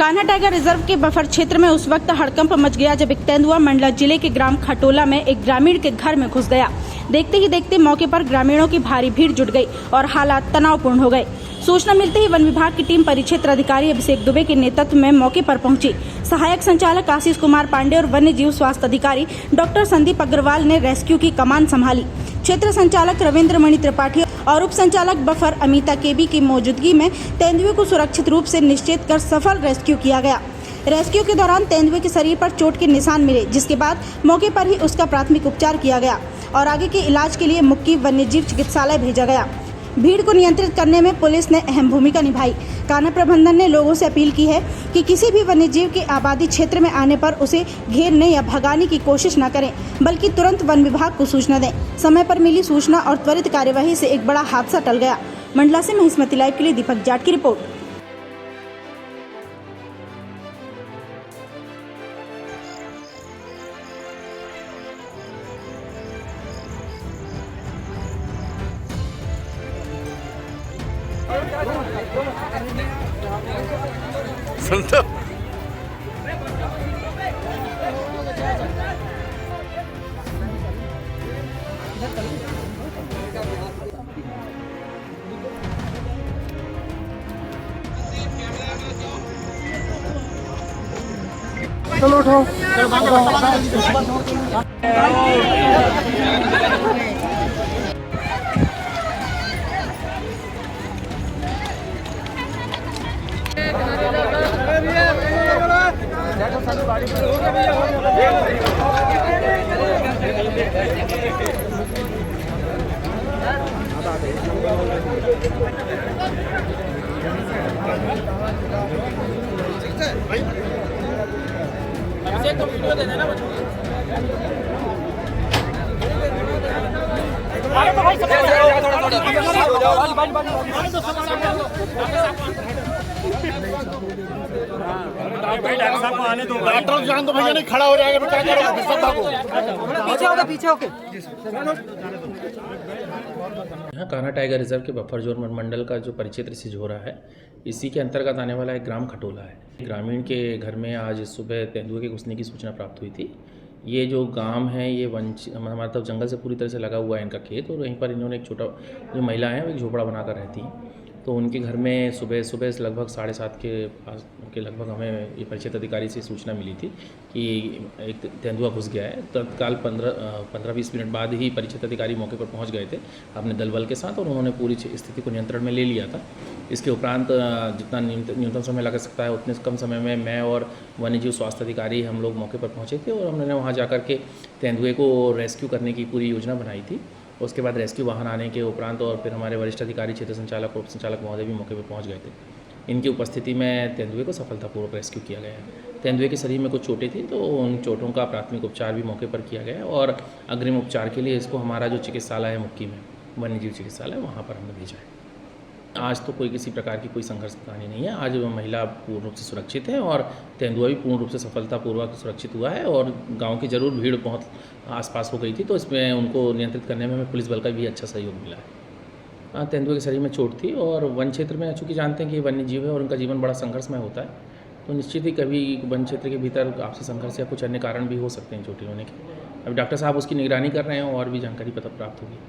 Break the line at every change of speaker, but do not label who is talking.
Kanha tiger reserve के buffer क्षेत्र में उस वक्त हड़कंप मच गया जब एक तेंदुआ मंडला जिले के ग्राम खटोला में एक ग्रामीण के घर में घुस गया। देखते ही देखते मौके पर ग्रामीणों की भारी भीड़ जुट गई और हालात तनावपूर्ण हो गए। सूचना मिलते ही वन विभाग की टीम परिक्षेत्र अधिकारी अभिषेक दुबे के नेतृत्व में मौके पर पहुंची। सहायक संचालक आशीष कुमार पांडे और वन्य जीव स्वास्थ्य अधिकारी डॉक्टर संदीप अग्रवाल ने रेस्क्यू की कमान संभाली। क्षेत्र संचालक रविंद्र मणि त्रिपाठी और उप संचालक बफर अमिता केबी की मौजूदगी में तेंदुए को सुरक्षित रूप से निश्चित कर सफल रेस्क्यू किया गया। रेस्क्यू के दौरान तेंदुए के शरीर पर चोट के निशान मिले, जिसके बाद मौके पर ही उसका प्राथमिक उपचार किया गया और आगे के इलाज के लिए मुक्की वन्यजीव चिकित्सालय भेजा गया। भीड़ को नियंत्रित करने में पुलिस ने अहम भूमिका निभाई। कान्हा प्रबंधन ने लोगों से अपील की है कि किसी भी वन्यजीव के आबादी क्षेत्र में आने पर उसे घेरने या भगाने की कोशिश न करें, बल्कि तुरंत वन विभाग को सूचना दें। समय पर मिली सूचना और त्वरित कार्यवाही से एक बड़ा हादसा टल गया। मंडला से महिस्मती लाइव के लिए दीपक जाट की रिपोर्ट।
संतो चलो उठो
तो वीडियो दे देना मुझे। अरे तो भाई
डॉक्टर जान तो भैया नहीं खड़ा हो जाएगा, क्या करोगे सब भागो
पीछे होके
यहाँ कान्हा टाइगर रिजर्व के बफर जोन मंडल का जो परिक्षेत्र सिझोरा है, इसी के अंतर्गत आने वाला एक ग्राम खटोला है। ग्रामीण के घर में आज सुबह तेंदुए के घुसने की सूचना प्राप्त हुई थी। ये जो गांव है ये हमारे तरफ जंगल से पूरी तरह से लगा हुआ है इनका खेत, और वहीं पर इन्होंने एक छोटा जो महिला है वो एक झोपड़ा बनाकर रहती हैं। तो उनके घर में सुबह से लगभग 7:30 के पास के लगभग हमें ये परिक्षेत्र अधिकारी से सूचना मिली थी कि एक तेंदुआ घुस गया है। तत्काल 15-20 मिनट बाद ही परिक्षेत्र अधिकारी मौके पर पहुंच गए थे अपने दल बल के साथ, और उन्होंने पूरी स्थिति को नियंत्रण में ले लिया था। इसके उपरांत जितना न्यूनतम समय लग सकता है उतने कम समय में मैं और वन्यजीव स्वास्थ्य अधिकारी हम लोग मौके पर पहुँचे थे, और हमने वहाँ जा कर के तेंदुए को रेस्क्यू करने की पूरी योजना बनाई थी। उसके बाद रेस्क्यू वाहन आने के उपरांत और फिर हमारे वरिष्ठ अधिकारी क्षेत्र संचालक और उप संचालक महोदय भी मौके पर पहुंच गए थे। इनकी उपस्थिति में तेंदुए को सफलतापूर्वक रेस्क्यू किया गया है। तेंदुए के शरीर में कुछ चोटें थी, तो उन चोटों का प्राथमिक उपचार भी मौके पर किया गया है, और अग्रिम उपचार के लिए इसको हमारा जो चिकित्सालय है मुक्की में वन्यजीव चिकित्सालय, वहाँ पर हमने भेजा है। आज तो कोई किसी प्रकार की कोई संघर्ष की कहानी नहीं है। आज महिला पूर्ण रूप से सुरक्षित है और तेंदुआ भी पूर्ण रूप से सफलतापूर्वक सुरक्षित हुआ है, और गांव की जरूर भीड़ बहुत आसपास हो गई थी, तो इसमें उनको नियंत्रित करने में हमें पुलिस बल का भी अच्छा सहयोग मिला है। तेंदुए के शरीर में चोट थी, और वन क्षेत्र में चूँकि जानते हैं कि वन्य जीव है और उनका जीवन बड़ा संघर्षमय होता है, तो निश्चित ही कभी वन क्षेत्र के भीतर आपसी संघर्ष या कुछ अन्य कारण भी हो सकते हैं चोटें होने के। अभी डॉक्टर साहब उसकी निगरानी कर रहे हैं और भी जानकारी प्राप्त होगी।